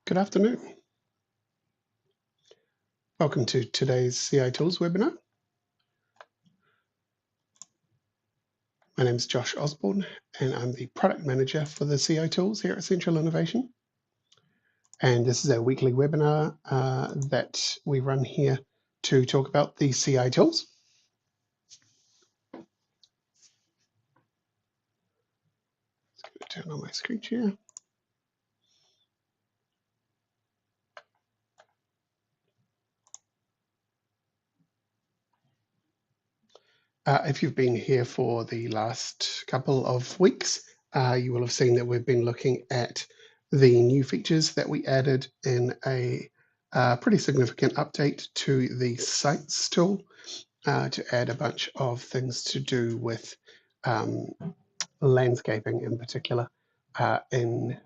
Good afternoon. Welcome to today's CI Tools webinar. My name is Josh Osborne, and I'm the Product Manager for the CI Tools here at Central Innovation. And this is our weekly webinar that we run here to talk about the CI Tools. Just going to turn on my screen share. If you've been here for the last couple of weeks, you will have seen that we've been looking at the new features that we added in a pretty significant update to the Sites tool to add a bunch of things to do with landscaping in particular in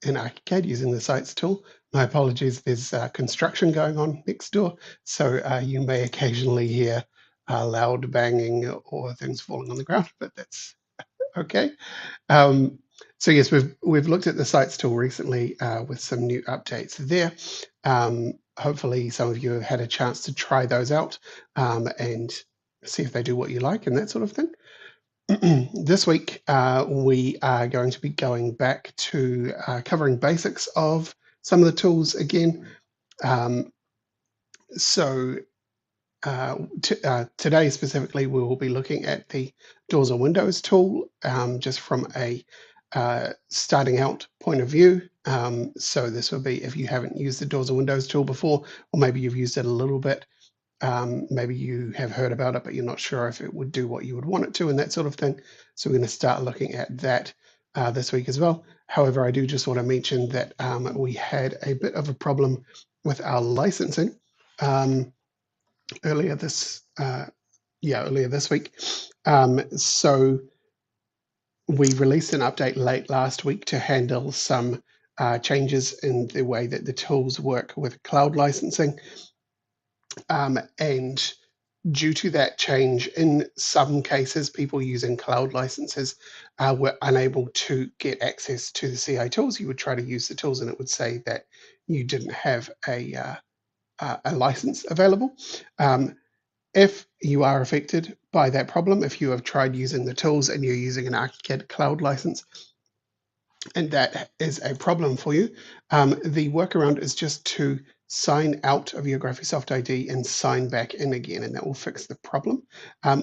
ArchiCAD using the Sites tool. My apologies, there's construction going on next door, so you may occasionally hear loud banging or things falling on the ground, but that's okay. So yes, we've looked at the Sites tool recently with some new updates there. Hopefully some of you have had a chance to try those out and see if they do what you like and that sort of thing. This week, we are going to be going back to covering basics of some of the tools again. Today specifically, we will be looking at the Doors and Windows tool just from a starting out point of view. So this will be if you haven't used the Doors and Windows tool before, or maybe you've used it a little bit. Maybe you have heard about it, but you're not sure if it would do what you would want it to and that sort of thing. So we're going to start looking at that this week as well. However, I do just want to mention that we had a bit of a problem with our licensing earlier this week. So we released an update late last week to handle some changes in the way that the tools work with cloud licensing. And due to that change, in some cases, people using cloud licenses were unable to get access to the CI tools. You would try to use the tools and it would say that you didn't have a license available. If you are affected by that problem, if you have tried using the tools and you're using an ArchiCAD cloud license, and that is a problem for you, the workaround is just to sign out of your Graphisoft ID and sign back in again, and that will fix the problem.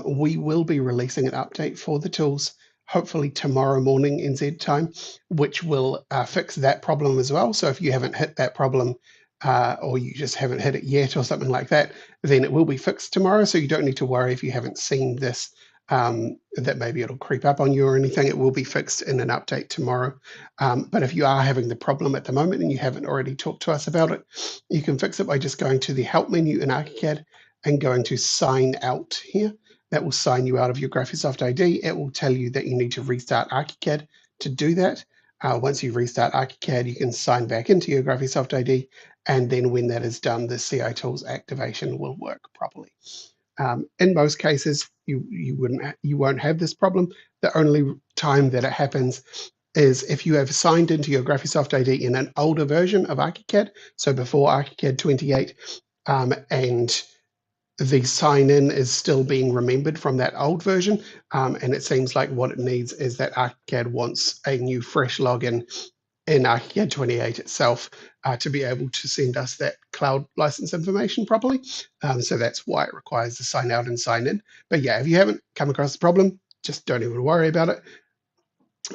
We will be releasing an update for the tools, hopefully tomorrow morning NZ time, which will fix that problem as well. So if you haven't hit that problem or you just haven't hit it yet or something like that, then it will be fixed tomorrow. So you don't need to worry if you haven't seen this that maybe it'll creep up on you or anything. It will be fixed in an update tomorrow. But if you are having the problem at the moment and you haven't already talked to us about it, you can fix it by just going to the Help menu in ArchiCAD and going to Sign Out here. That will sign you out of your Graphisoft ID. It will tell you that you need to restart ArchiCAD to do that. Once you restart ArchiCAD, you can sign back into your Graphisoft ID, and then when that is done, the CI Tools activation will work properly. In most cases, you won't have this problem. The only time that it happens is if you have signed into your Graphisoft ID in an older version of ArchiCAD, so before ArchiCAD 28, and the sign-in is still being remembered from that old version, and it seems like what it needs is that ArchiCAD wants a new fresh login in ArchiCAD 28 itself to be able to send us that cloud license information properly. So that's why it requires the sign out and sign in. But yeah, if you haven't come across the problem, just don't even worry about it.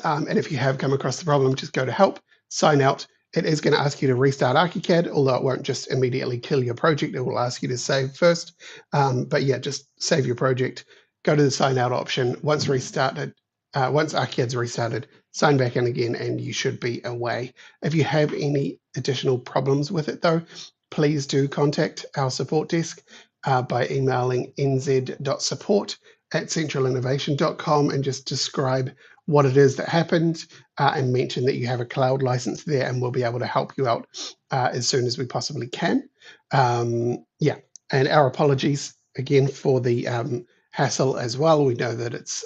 And if you have come across the problem, just go to Help, sign out. It is going to ask you to restart ArchiCAD, although it won't just immediately kill your project. It will ask you to save first. But yeah, just save your project, go to the sign out option. Once ArchiCAD's restarted, sign back in again, and you should be away. If you have any additional problems with it, though, please do contact our support desk by emailing nz.support@centralinnovation.com and just describe what it is that happened and mention that you have a cloud license there, and we'll be able to help you out as soon as we possibly can. Yeah, and our apologies again for the hassle as well. We know that it's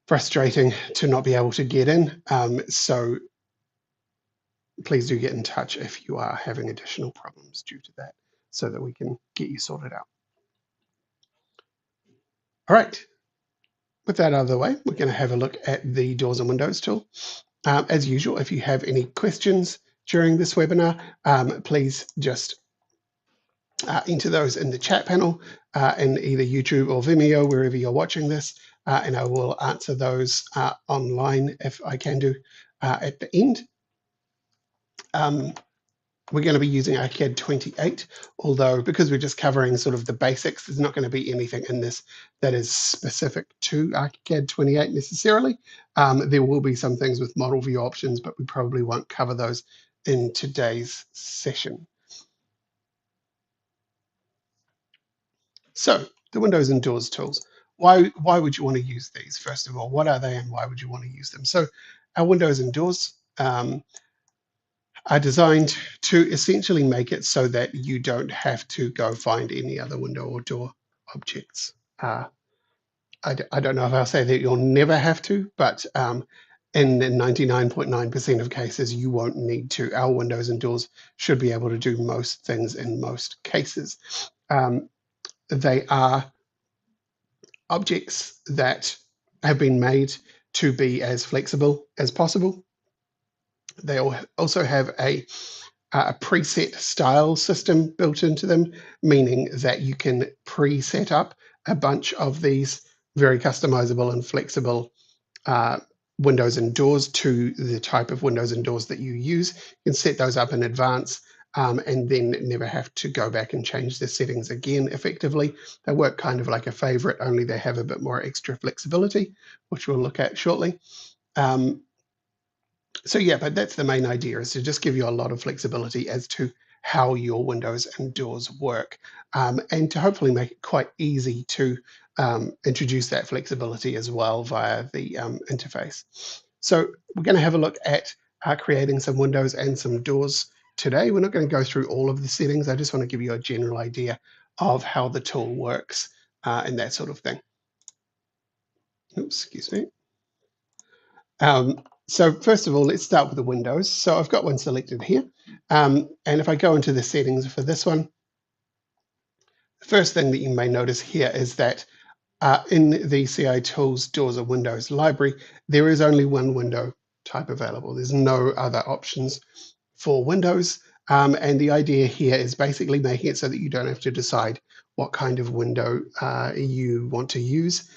frustrating to not be able to get in. So please do get in touch if you are having additional problems due to that so that we can get you sorted out. All right, with that out of the way, we're going to have a look at the Doors and Windows tool. As usual, if you have any questions during this webinar, please just enter those in the chat panel in either YouTube or Vimeo, wherever you're watching this, and I will answer those online if I can do at the end. We're going to be using ArchiCAD 28, although because we're just covering sort of the basics, there's not going to be anything in this that is specific to ArchiCAD 28 necessarily. There will be some things with model view options, but we probably won't cover those in today's session. So the Windows and Doors tools. Why would you want to use these? First of all, what are they and why would you want to use them? So our Windows and Doors are designed to essentially make it so that you don't have to go find any other window or door objects. I don't know if I'll say that you'll never have to, but in 99.9% of cases, you won't need to. Our windows and doors should be able to do most things in most cases. They are objects that have been made to be as flexible as possible. They also have a preset style system built into them, meaning that you can pre-set up a bunch of these very customizable and flexible windows and doors to the type of windows and doors that you use. You can set those up in advance and then never have to go back and change the settings again effectively. They work kind of like a favorite, only they have a bit more extra flexibility, which we'll look at shortly. So yeah, but that's the main idea, is to just give you a lot of flexibility as to how your windows and doors work, and to hopefully make it quite easy to introduce that flexibility as well via the interface. So we're going to have a look at creating some windows and some doors today. We're not going to go through all of the settings. I just want to give you a general idea of how the tool works and that sort of thing. Oops, excuse me. So first of all, let's start with the windows. So I've got one selected here. And if I go into the settings for this one, the first thing that you may notice here is that in the CI Tools Doors or Windows library, there is only one window type available. There's no other options for Windows. And the idea here is basically making it so that you don't have to decide what kind of window you want to use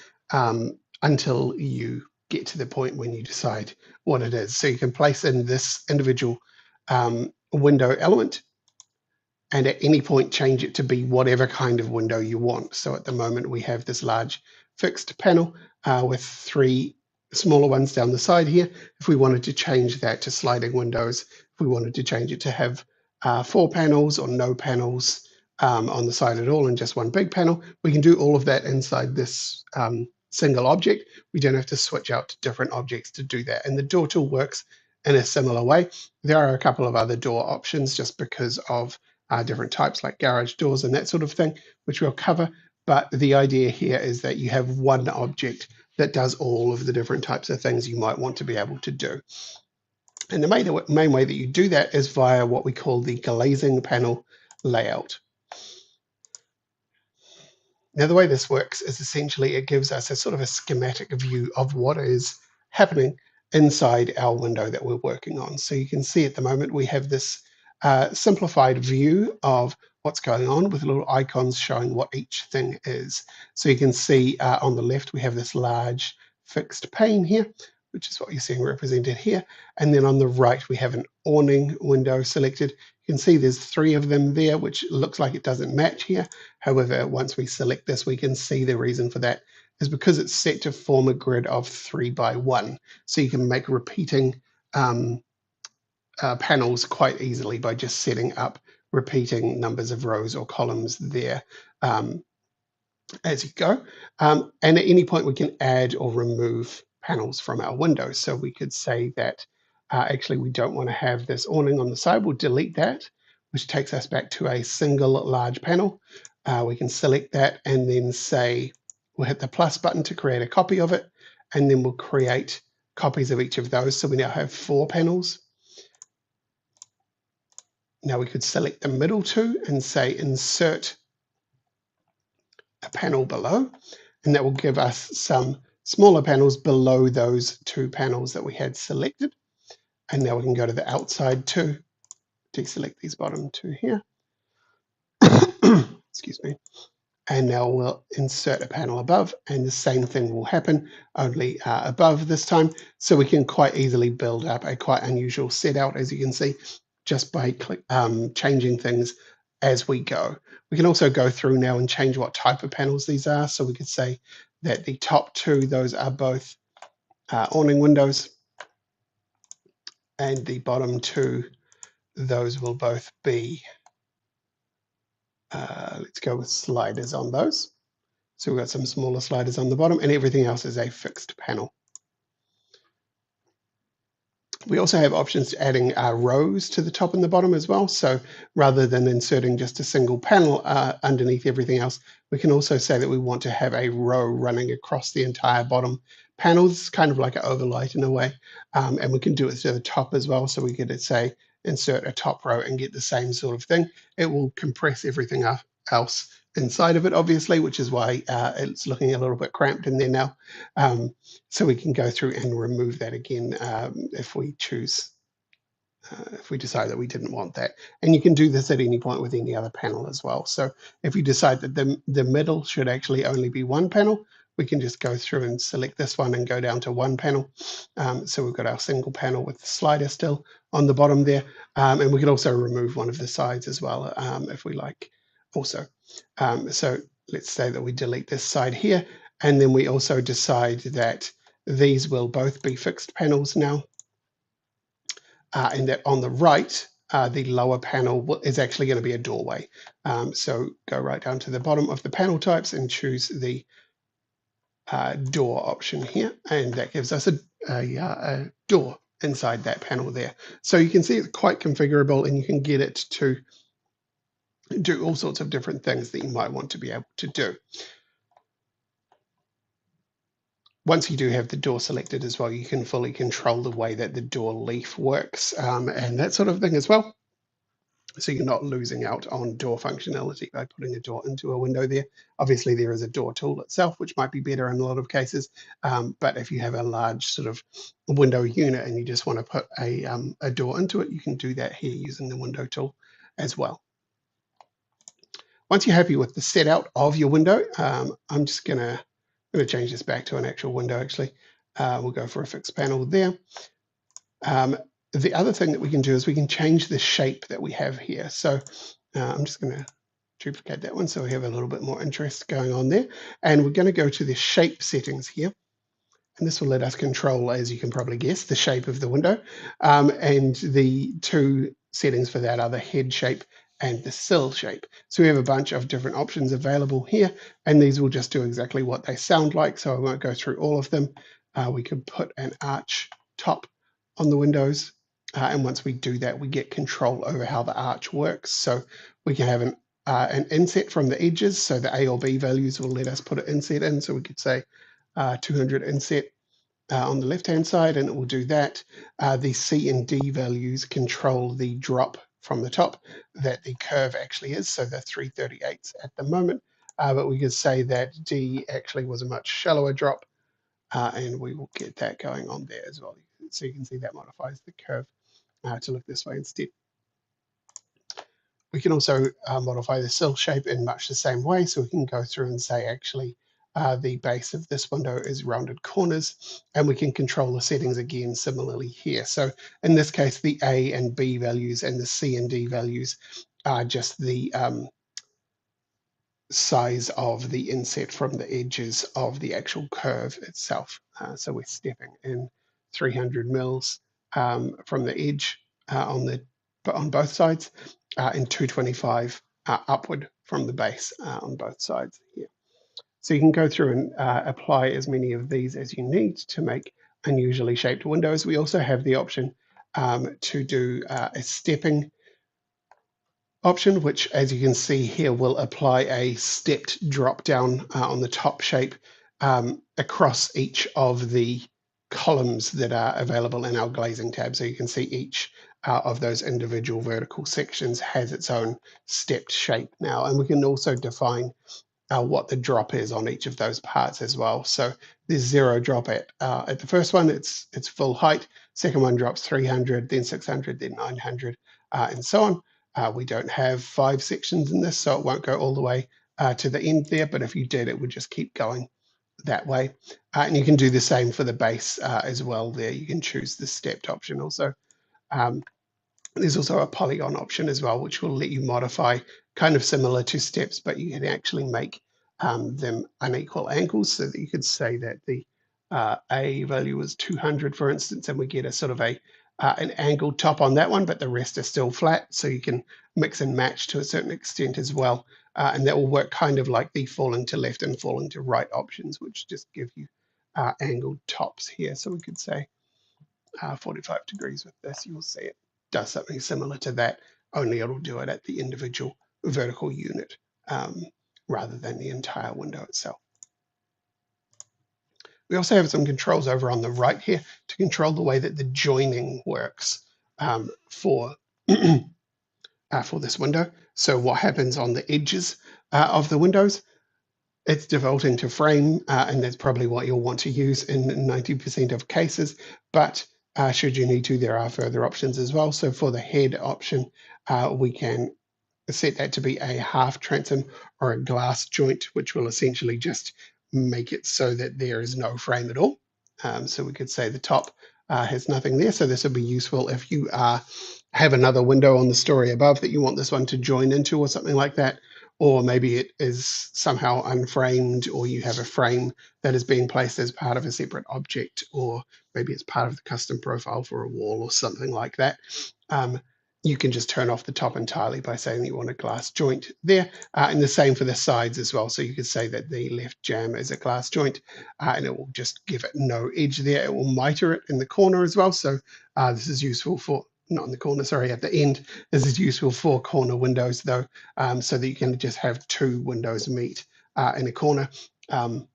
until you get to the point when you decide what it is. So you can place in this individual window element and at any point change it to be whatever kind of window you want. So at the moment we have this large fixed panel with three smaller ones down the side here. If we wanted to change that to sliding windows, if we wanted to change it to have 4 panels or no panels on the side at all and just one big panel, we can do all of that inside this single object. We don't have to switch out to different objects to do that. And the door tool works in a similar way. There are a couple of other door options just because of different types like garage doors and that sort of thing, which we'll cover. But the idea here is that you have one object that does all of the different types of things you might want to be able to do. And the main way that you do that is via what we call the glazing panel layout. Now, the way this works is essentially it gives us a sort of a schematic view of what is happening inside our window that we're working on. So you can see at the moment we have this simplified view of what's going on with little icons showing what each thing is. So you can see on the left we have this large fixed pane here, which is what you're seeing represented here. And then on the right we have an awning window selected. You can see there's 3 of them there, which looks like it doesn't match here. However, once we select this, we can see the reason for that is because it's set to form a grid of 3 by 1. So you can make repeating panels quite easily by just setting up repeating numbers of rows or columns there as you go. And at any point we can add or remove panels from our window. So we could say that actually we don't want to have this awning on the side. We'll delete that, which takes us back to a single large panel. We can select that and then say, we'll hit the plus button to create a copy of it. And then we'll create copies of each of those. So we now have 4 panels. Now we could select the middle two and say insert a panel below, and that will give us some smaller panels below those two panels that we had selected. And now we can go to the outside two, deselect these bottom two here. Excuse me. And now we'll insert a panel above, and the same thing will happen, only above this time. So we can quite easily build up a quite unusual set out, as you can see, just by changing things as we go. We can also go through now and change what type of panels these are. So we could say that the top two, those are both awning windows, and the bottom two, those will both be, let's go with sliders on those. So we've got some smaller sliders on the bottom, and everything else is a fixed panel. We also have options to adding rows to the top and the bottom as well. So rather than inserting just a single panel underneath everything else, we can also say that we want to have a row running across the entire bottom panel. It's kind of like an overlight in a way. And we can do it to the top as well. So we could say insert a top row and get the same sort of thing. It will compress everything else inside of it, obviously, which is why it's looking a little bit cramped in there now. So we can go through and remove that again if we choose, if we decide that we didn't want that. And you can do this at any point with any other panel as well. So if you decide that the middle should actually only be one panel, we can just go through and select this one and go down to one panel. So we've got our single panel with the slider still on the bottom there. And we can also remove one of the sides as well if we like also. So let's say that we delete this side here, and then we also decide that these will both be fixed panels now, and that on the right, the lower panel is actually going to be a doorway. So go right down to the bottom of the panel types and choose the door option here, and that gives us a door inside that panel there. So you can see it's quite configurable, and you can get it to do all sorts of different things that you might want to be able to do. Once you do have the door selected as well, you can fully control the way that the door leaf works and that sort of thing as well. So you're not losing out on door functionality by putting a door into a window there. Obviously, there is a door tool itself, which might be better in a lot of cases. But if you have a large sort of window unit and you just want to put a door into it, you can do that here using the window tool as well. Once you're happy with the set out of your window, I'm just going to change this back to an actual window, actually. We'll go for a fixed panel there. The other thing that we can do is we can change the shape that we have here. So I'm just going to duplicate that one so we have a little bit more interest going on there. And we're going to go to the shape settings here. And this will let us control, as you can probably guess, the shape of the window. And the two settings for that are the head shape and the sill shape. So we have a bunch of different options available here, and these will just do exactly what they sound like. So I won't go through all of them. We could put an arch top on the windows. And once we do that, we get control over how the arch works. So we can have an inset from the edges. So the A or B values will let us put an inset in. So we could say 200 inset on the left-hand side, and it will do that. The C and D values control the drop from the top that the curve actually is, so the 338s at the moment. But we could say that D actually was a much shallower drop, and we will get that going on there as well. So you can see that modifies the curve to look this way instead. We can also modify the sill shape in much the same way. So we can go through and say, actually, the base of this window is rounded corners, and we can control the settings again similarly here. So in this case, the A and B values and the C and D values are just the size of the inset from the edges of the actual curve itself. So we're stepping in 300 mils from the edge on both sides, and 225 upward from the base on both sides here. So you can go through and apply as many of these as you need to make unusually shaped windows. We also have the option to do a stepping option, which, as you can see here, will apply a stepped drop down on the top shape across each of the columns that are available in our glazing tab. So you can see each of those individual vertical sections has its own stepped shape now. And we can also define what the drop is on each of those parts as well. So there's 0 drop at the first one, it's full height. Second one drops 300, then 600, then 900, and so on. We don't have 5 sections in this, so it won't go all the way to the end there, but if you did, it would just keep going that way. And you can do the same for the base as well there. You can choose the stepped option also. Um, there's also a polygon option as well, which will let you modify kind of similar to steps, but you can actually make them unequal angles, so that you could say that the A value is 200, for instance, and we get a sort of an angled top on that one, but the rest are still flat. So you can mix and match to a certain extent as well. And that will work kind of like the falling to left and falling to right options, which just give you angled tops here. So we could say 45 degrees with this. You'll see it does something similar to that, only it'll do it at the individual vertical unit rather than the entire window itself. We also have some controls over on the right here to control the way that the joining works for this window. So what happens on the edges of the windows, it's defaulting to frame, and that's probably what you'll want to use in 90% of cases. But should you need to, there are further options as well. So for the head option, we can set that to be a half transom or a glass joint, which will essentially just make it so that there is no frame at all. So we could say the top has nothing there. So this will be useful if you have another window on the story above that you want this one to join into or something like that. Or maybe it is somehow unframed, or you have a frame that is being placed as part of a separate object, or maybe it's part of the custom profile for a wall or something like that. You can just turn off the top entirely by saying you want a glass joint there. And the same for the sides as well. So you could say that the left jamb is a glass joint, and it will just give it no edge there. It will miter it in the corner as well. So this is useful for, not in the corner, sorry, at the end. This is useful for corner windows though, so that you can just have 2 windows meet in a corner. And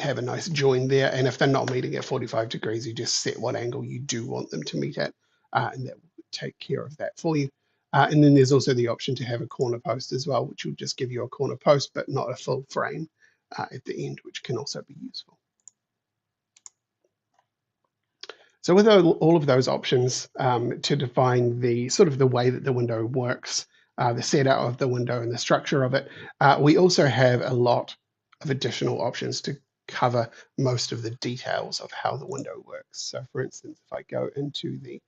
have a nice join there. And if they're not meeting at 45 degrees, you just set what angle you do want them to meet at, and that will take care of that for you. And then there's also the option to have a corner post as well, which will just give you a corner post, but not a full frame at the end, which can also be useful. So with all of those options to define the sort of the way that the window works, the setup of the window and the structure of it, we also have a lot of additional options to cover most of the details of how the window works. So for instance, if I go into the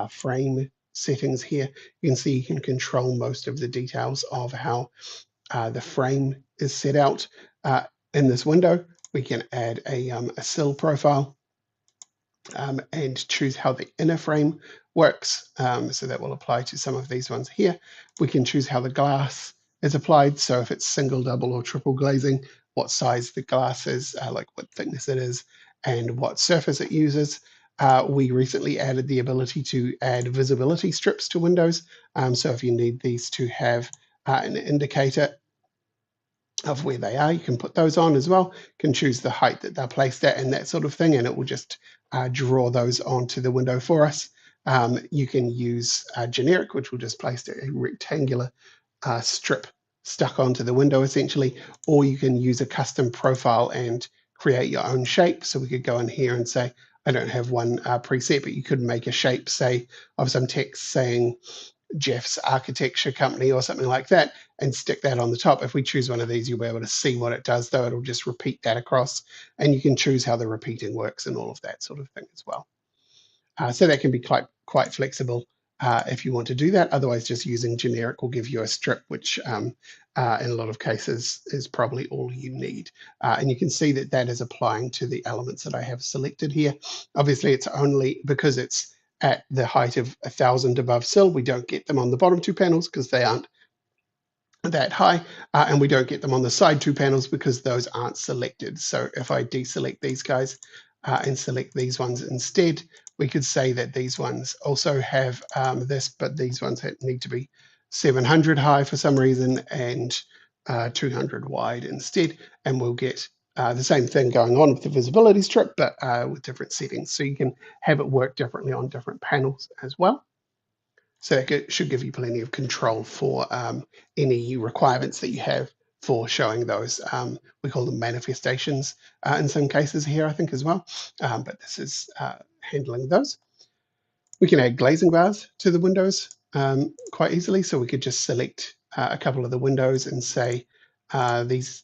frame settings here, you can see you can control most of the details of how the frame is set out in this window. We can add a sill profile and choose how the inner frame works. So that will apply to some of these ones here. We can choose how the glass is applied. So if it's single, double, or triple glazing, what size the glass is, like what thickness it is, and what surface it uses. We recently added the ability to add visibility strips to windows. So if you need these to have an indicator of where they are, you can put those on as well. You can choose the height that they're placed at and that sort of thing, and it will just draw those onto the window for us. You can use generic, which will just place a rectangular strip stuck onto the window essentially, or you can use a custom profile and create your own shape. So we could go in here and say, I don't have one preset, but you could make a shape, say, of some text saying Jeff's Architecture Company or something like that, and stick that on the top. If we choose one of these, you'll be able to see what it does, though it'll just repeat that across, and you can choose how the repeating works and all of that sort of thing as well. So that can be quite flexible if you want to do that. Otherwise, just using generic will give you a strip, which in a lot of cases is probably all you need. And you can see that that is applying to the elements that I have selected here. Obviously, it's only because it's at the height of 1,000 above sill. We don't get them on the bottom 2 panels because they aren't that high, and we don't get them on the side 2 panels because those aren't selected. So if I deselect these guys and select these ones instead, we could say that these ones also have this, but these ones need to be 700 high for some reason and 200 wide instead, and we'll get the same thing going on with the visibility strip, but with different settings. So you can have it work differently on different panels as well. So that should give you plenty of control for any requirements that you have for showing those. We call them manifestations in some cases here, I think, as well. But this is handling those. We can add glazing bars to the windows quite easily. So we could just select a couple of the windows and say these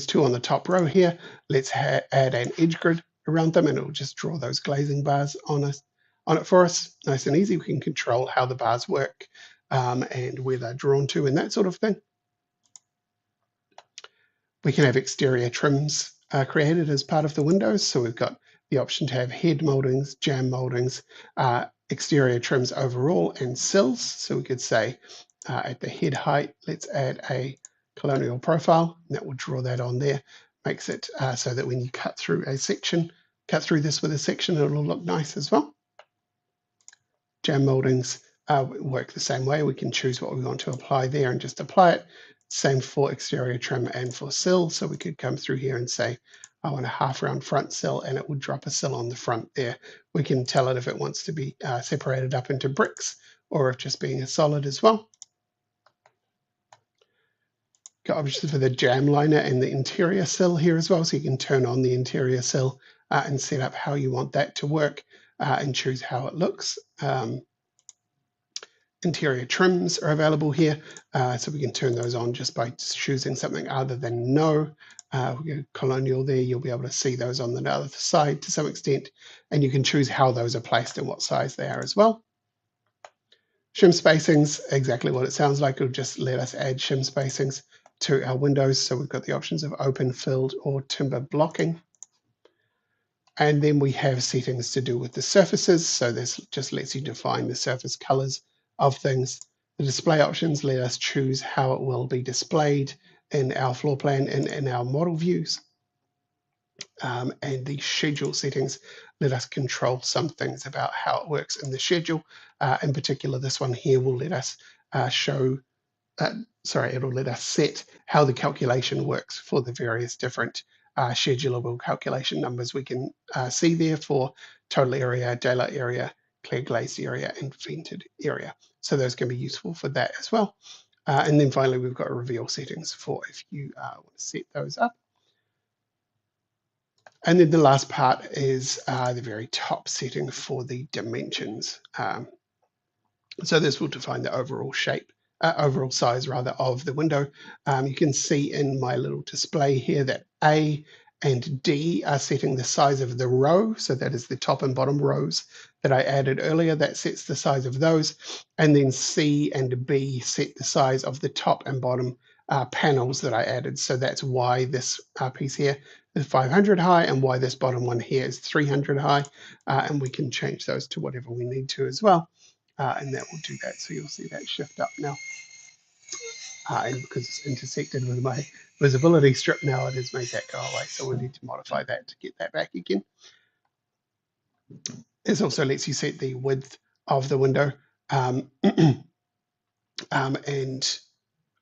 two on the top row here, let's add an edge grid around them, and it will just draw those glazing bars on it for us. Nice and easy. We can control how the bars work and where they're drawn to and that sort of thing. We can have exterior trims created as part of the windows. So we've got the option to have head moldings, jamb moldings, exterior trims overall, and sills. So we could say at the head height, let's add a colonial profile, and that will draw that on there. Makes it so that when you cut through this with a section, it'll look nice as well. Jam moldings work the same way. We can choose what we want to apply there and just apply it. Same for exterior trim and for sill. So we could come through here and say, I want a half round front sill, and it would drop a sill on the front there. We can tell it if it wants to be separated up into bricks or if just being a solid as well. Got options for the jam liner and the interior sill here as well. So you can turn on the interior sill and set up how you want that to work and choose how it looks. Interior trims are available here, so we can turn those on just by choosing something other than no. We go colonial there, you'll be able to see those on the other side to some extent, and you can choose how those are placed and what size they are as well. Shim spacings, exactly what it sounds like. It'll just let us add shim spacings to our windows. So we've got the options of open, filled, or timber blocking. And then we have settings to do with the surfaces. So this just lets you define the surface colors of things. The display options let us choose how it will be displayed in our floor plan and in our model views. And the schedule settings let us control some things about how it works in the schedule. In particular, this one here will let us it'll let us set how the calculation works for the various different schedulable calculation numbers we can see there for total area, daylight area, clear glazed area, and vented area. So those can be useful for that as well. And then finally, we've got reveal settings for if you want to set those up. And then the last part is the very top setting for the dimensions. So this will define the overall shape, overall size rather, of the window. You can see in my little display here that A and D are setting the size of the row. So that is the top and bottom rows that I added earlier. That sets the size of those. And then C and B set the size of the top and bottom panels that I added. So that's why this piece here is 500 high and why this bottom one here is 300 high. And we can change those to whatever we need to as well. And that will do that. So you'll see that shift up now. And because it's intersected with my visibility strip now, it has made that go away. So we'll need to modify that to get that back again. This also lets you set the width of the window and in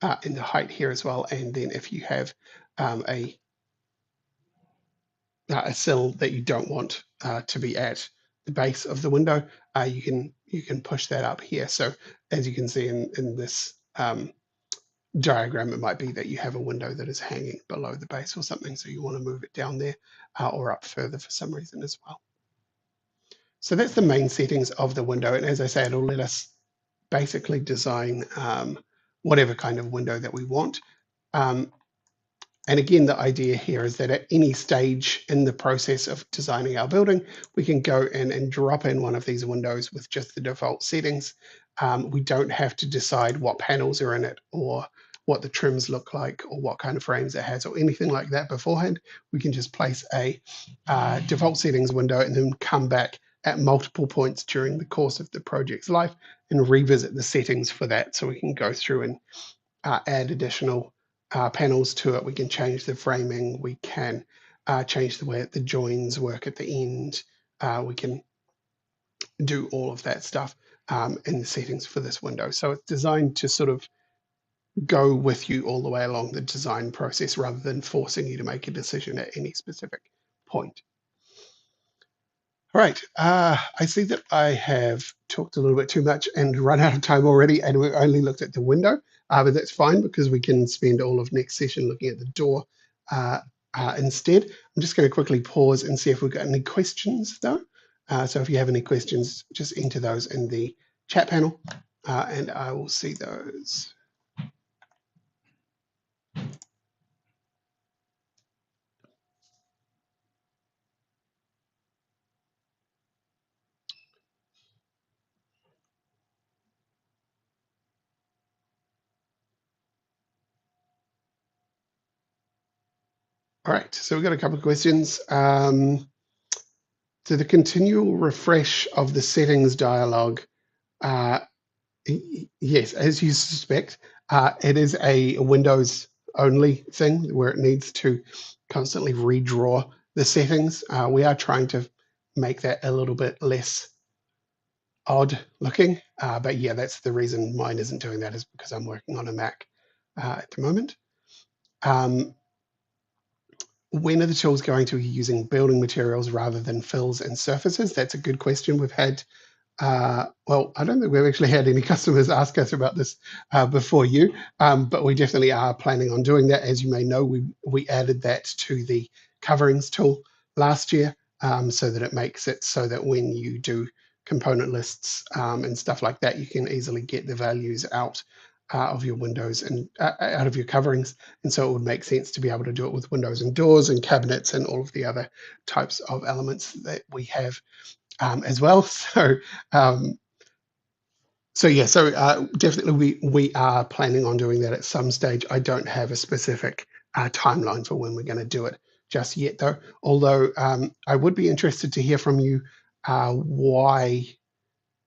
the height here as well. And then if you have a sill that you don't want to be at the base of the window, you can push that up here. So as you can see in this diagram, it might be that you have a window that is hanging below the base or something, so you want to move it down there or up further for some reason as well. So that's the main settings of the window, and as I say, it'll let us basically design whatever kind of window that we want. And again, the idea here is that at any stage in the process of designing our building, we can go in and drop in one of these windows with just the default settings. We don't have to decide what panels are in it or what the trims look like or what kind of frames it has or anything like that beforehand. We can just place a default settings window and then come back at multiple points during the course of the project's life and revisit the settings for that, so we can go through and add additional panels to it. We can change the framing. We can change the way the joins work at the end. We can do all of that stuff in the settings for this window. So it's designed to sort of go with you all the way along the design process rather than forcing you to make a decision at any specific point. All right. I see that I have talked a little bit too much and run out of time already, and we've only looked at the window, but that's fine because we can spend all of next session looking at the door uh, instead. I'm just going to quickly pause and see if we've got any questions, though. So if you have any questions, just enter those in the chat panel, and I will see those. All right, so we've got a couple of questions. So the continual refresh of the settings dialog, uh, yes, as you suspect, it is a Windows only thing where it needs to constantly redraw the settings. We are trying to make that a little bit less odd looking, but yeah, that's the reason mine isn't doing that, is because I'm working on a Mac at the moment. Um, when are the tools going to be using building materials rather than fills and surfaces? That's a good question. We've had well, I don't think we've actually had any customers ask us about this before you, but we definitely are planning on doing that. As you may know, we added that to the coverings tool last year, so that it makes it so that when you do component lists and stuff like that, you can easily get the values out of your windows and out of your coverings. And so it would make sense to be able to do it with windows and doors and cabinets and all of the other types of elements that we have as well. Um, so yeah, so definitely we are planning on doing that at some stage. I don't have a specific timeline for when we're going to do it just yet, though. Although I would be interested to hear from you why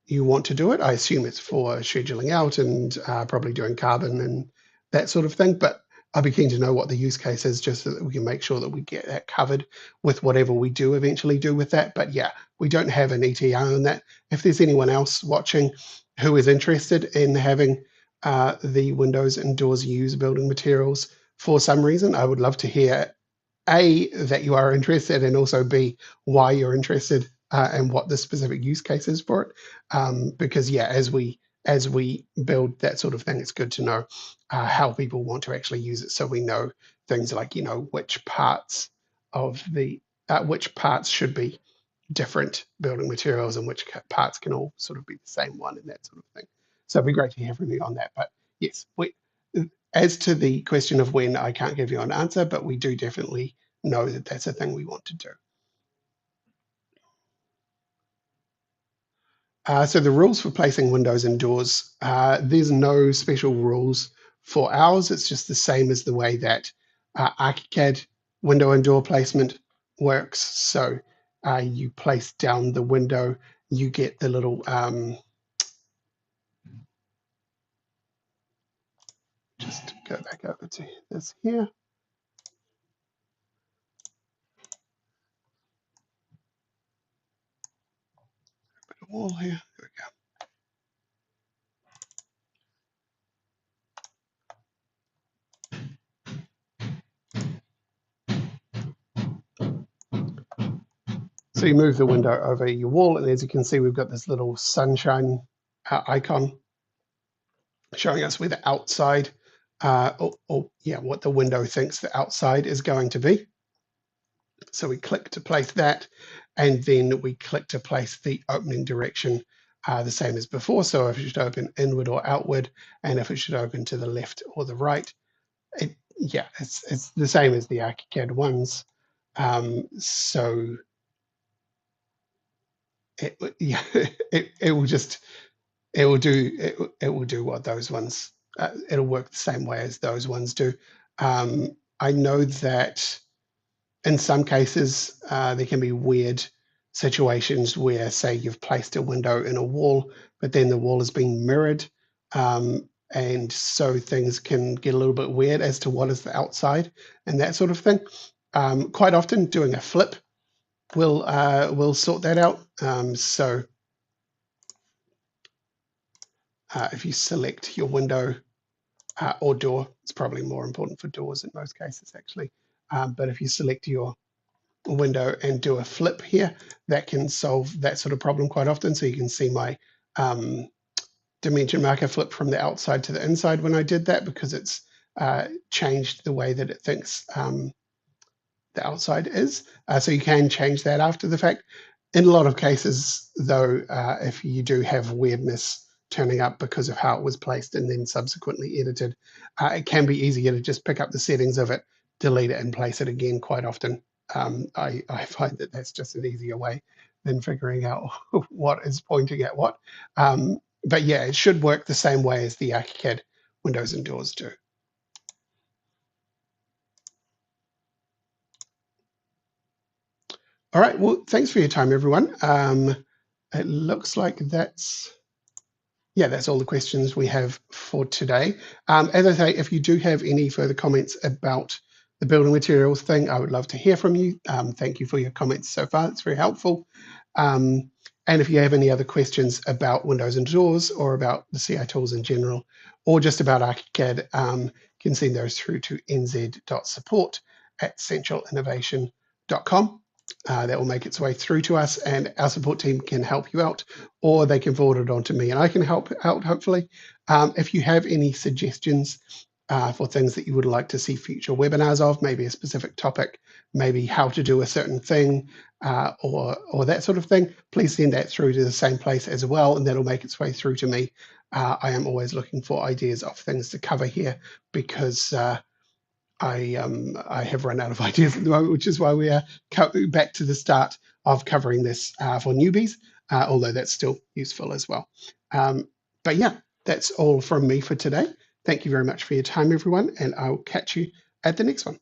you want to do it. I assume it's for scheduling out and probably doing carbon and that sort of thing. But I'd be keen to know what the use case is, just so that we can make sure that we get that covered with whatever we do eventually do with that. But yeah, we don't have an ETA on that. If there's anyone else watching who is interested in having the windows and doors use building materials for some reason, I would love to hear A, that you are interested, and also B, why you're interested and what the specific use case is for it. Because yeah, as we build that sort of thing, it's good to know how people want to actually use it, so we know things like, which parts of the which parts should be different building materials and which parts can all sort of be the same one and that sort of thing. So it'd be great to hear from you on that. But yes, as to the question of when, I can't give you an answer, but we do definitely know that that's a thing we want to do. So the rules for placing windows and doors, there's no special rules for ours. It's just the same as the way that ArchiCAD window and door placement works. So you place down the window, you get the little, just go back over to this here, bit of wall here, there we go. So you move the window over your wall, and as you can see, we've got this little sunshine icon showing us where the outside, or yeah, what the window thinks the outside is going to be. So we click to place that, and then we click to place the opening direction the same as before. So if it should open inward or outward, and if it should open to the left or the right. Yeah, it's the same as the ArchiCAD ones. So yeah, it will just it will do what those ones it'll work the same way as those ones do. I know that in some cases there can be weird situations where, say, you've placed a window in a wall, but then the wall is being mirrored, and so things can get a little bit weird as to what is the outside and that sort of thing. Quite often doing a flip will sort that out. So if you select your window or door, it's probably more important for doors in most cases, actually. But if you select your window and do a flip here, that can solve that sort of problem quite often. So you can see my dimension marker flip from the outside to the inside when I did that, because it's changed the way that it thinks the outside is. So you can change that after the fact. In a lot of cases, though, if you do have weirdness turning up because of how it was placed and then subsequently edited, it can be easier to just pick up the settings of it, delete it, and place it again quite often. I find that that's just an easier way than figuring out what is pointing at what. But yeah, it should work the same way as the ArchiCAD windows and doors do. All right, well, thanks for your time, everyone. It looks like that's all the questions we have for today. As I say, if you do have any further comments about the building materials thing, I would love to hear from you. Thank you for your comments so far. It's very helpful. And if you have any other questions about Windows and Doors, or about the CI tools in general, or just about ArchiCAD, you can send those through to nz.support@centralinnovation.com. That will make its way through to us, and our support team can help you out, or they can forward it on to me and I can help out, hopefully. If you have any suggestions for things that you would like to see future webinars of, maybe a specific topic, maybe how to do a certain thing, or that sort of thing, please send that through to the same place as well, and that'll make its way through to me. I am always looking for ideas of things to cover here, because I have run out of ideas at the moment, which is why we are back to the start of covering this for newbies, although that's still useful as well. But yeah, that's all from me for today. Thank you very much for your time, everyone, and I will catch you at the next one.